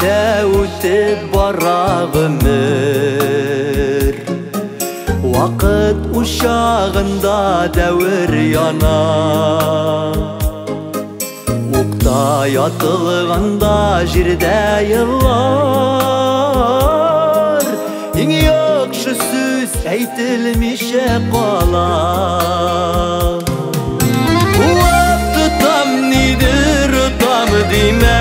Өтіп бара ғұмыр, уақыт ұшағында дәуір яна. Оқтай атылғанда жерде йыллар, ең яқшы сөз әйтілмеше қала. Уақыт там нидір там дейме,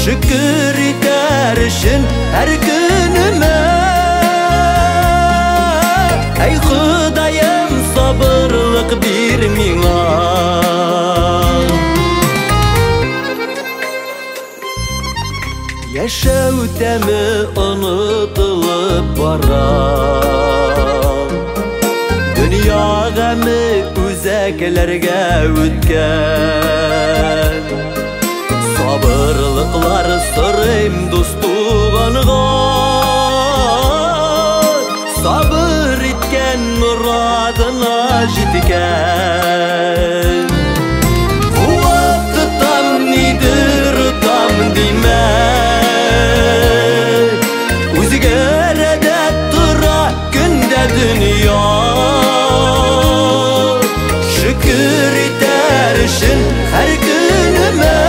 шүкір етер үшін әр күніме. Әй Құдайым, сабырлық бер миңа. Яшәү тәме ұнытылып бара, дүния ғәме үзәкләргә үткән. Сабырлыклар сырым достуганга, сабыр иткән мұрадына җиткән. Вакыт там нидер там дейме, үзгәрә дә тора көндә дөнья. Шөкер итәр өчен һәр көнемә.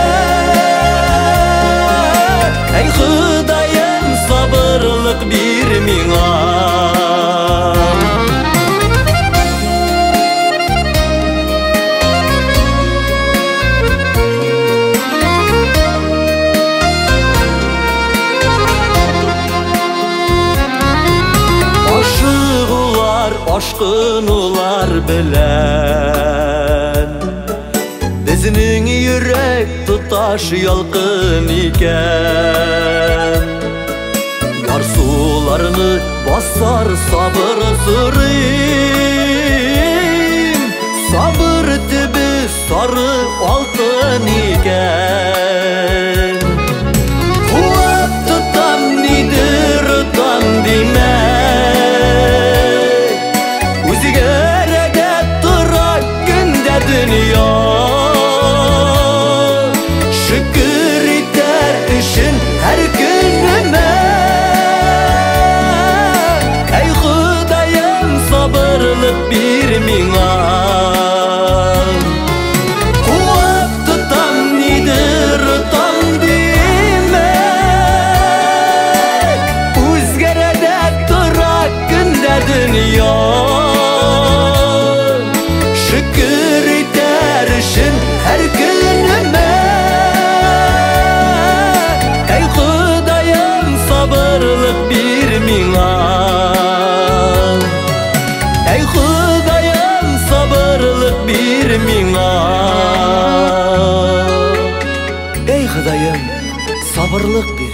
Әй Құдайым, сабырлык бир миңа. Ашыгулар, ашкынулар белән безнең йөрәк туташ ялкын икән. Ярсуларны басар сабыр сырым, сабыр төбе сары алтын икән. Вакыт там нидер там дейме, үзгәрә дә тора көндә дөнья. Шөкер итәр өчен һәр көнемә. Әй Құдайым, сабырлык бир миңа. Вакыт там нидер там димәк, үзгәрә дә тора көндә дөнья. Шөкер итәр өчен һәр көнемә. Әй Құдайым, сабырлык бир миңа. Әй Құдайым, сабырлык бир миңа. Әй Құдайым, сабырлык бир.